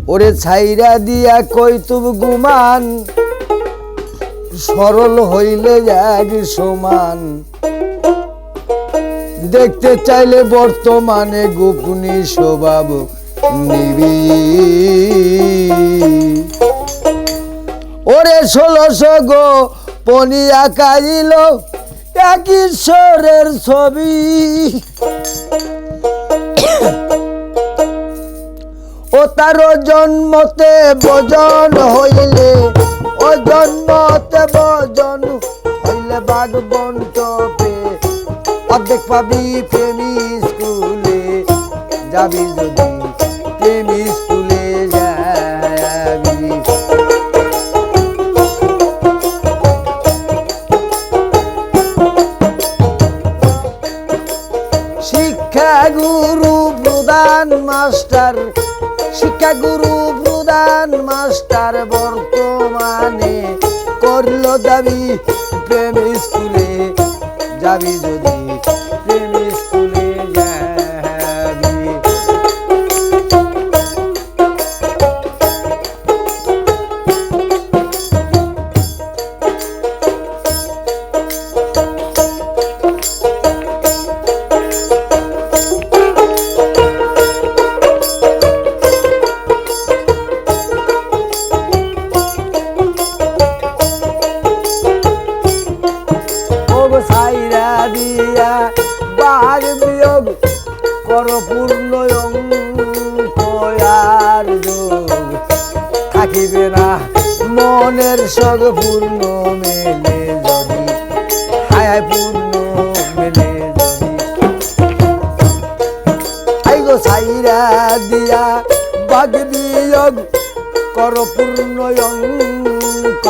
ওরে ছাইরা দিয়া কইতুব গুমান সরল হইলে এক সমান দেখতে চাইলে বর্তমানে গোপনী স্বভাব নিবি ওরে 1600 গো পনি আঁকাইল এক ঈশ্বরের ছবি ও তার জন্মতে ভজন হইলে ও জন্মতে ভজন হইলে বাঘ বন্টপে অর্ধেক পাবি প্রেমী স্কুলে যাবি যদি প্রেমী স্কুলে যাবি শিক্ষা গুরু প্রধান মাস্টার শিক্ষা গুরু প্রধান মাস্টার বর্তমানে করল দাবি প্রেম স্কুলে যাবি যদি প্রেম স্কুলে যাবি ছাইরা দিয়া বাঘ বিয়োগ কর পূর্ণ অঙ্ক আর যোগ থাকিবে না মনের সগ পূর্ণ মেলে যদি হায় পূর্ণ মেলে যদি আই গো ছাইরা দিয়া বাঘ বিয়োগ কর পূর্ণ অঙ্ক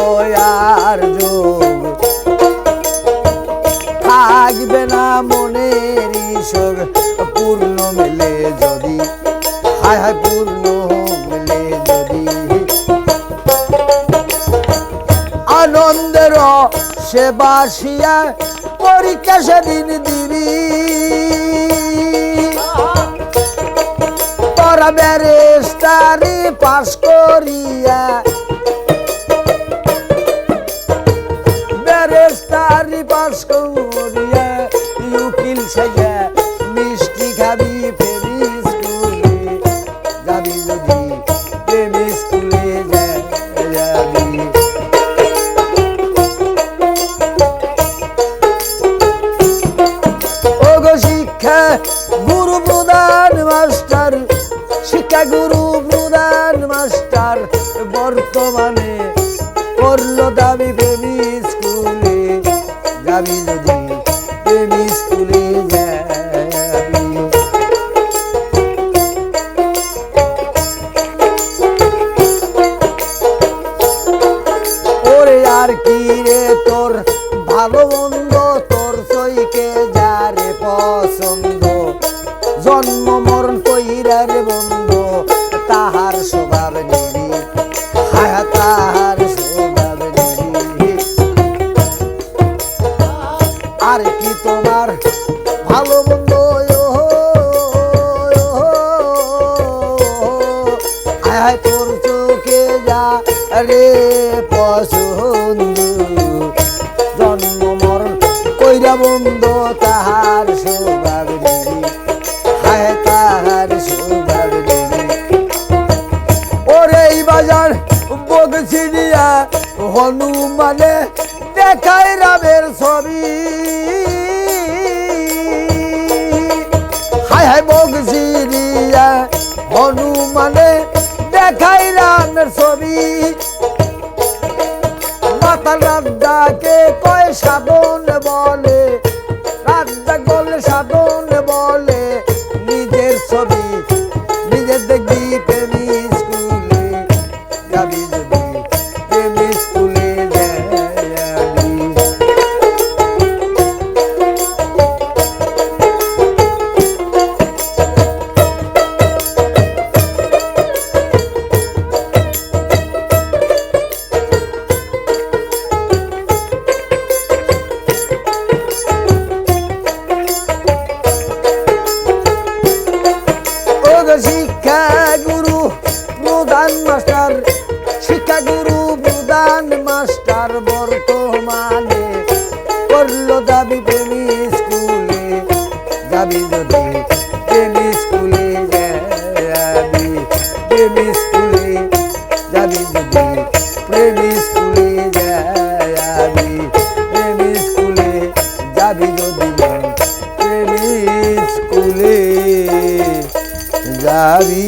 আর যোগ থাকবে না মনের ঈশ্বর পূর্ণ মেলে যদি হায় হায় পূর্ণ মেলে যদি আনন্দের সে বাসিয়া পরীক্ষা সেদিন দিবি তোরা ব্যারিস্টারি পাস করিয়া ব্যারিস্টারি পাস করিয়া উকিল সাইয়া মিষ্টি খাবি প্রেমী স্কুলে যাবি যদি প্রেমী স্কুলে যাবি ওগো শিক্ষা গুরু প্রধান মাস্টার শিক্ষা গুরু প্রধান মাস্টার বর্তমানে করল দাবি প্রেমী স্কুলে যাবি যদি প্রেমী স্কুলে যাবি ওরে আর কি রে তোর ভালো মন্দ তোর সইকে যারে পছন্দ জন্ম মরণ কইরা রে বন্ধ তাহার স্বভাব নিবি হায় তাহার স্বভাব নিবি আর কি তোমার ভালো মন্দ হায় তোর চোখে যা রে পছন্দ জন্ম মরণ কইরা বন্ধ তাহার স্বভাব নিবি হায় তাহার স্বভাব নিবি ওরে এই বাজার বগছিড়িয়া হনুমানে দেখায় রামের ছবি হায় হায় বগছিড়িয়া হনুমানে দেখায় রামের ছবি মাতার রাজ্জাকে কয় সাধন বলে রাজ্জাক বলে সাধন বলে নিজের ছবি নিজের দেখবি প্রেমী স্কুলে যাবি যদি প্রেমী স্কুলে যাবি প্রধান মাস্টার, শিক্ষাগুরু প্রধান মাস্টার বর্তমানে করলো দাবি প্রেমী স্কুলে যাবি যদি প্রেমী স্কুলে যাবি, প্রেমী স্কুলে যাবি যদি প্রেমী স্কুলে যাবি, প্রেমী স্কুলে যাবি যদি প্রেমী স্কুলে যাবি।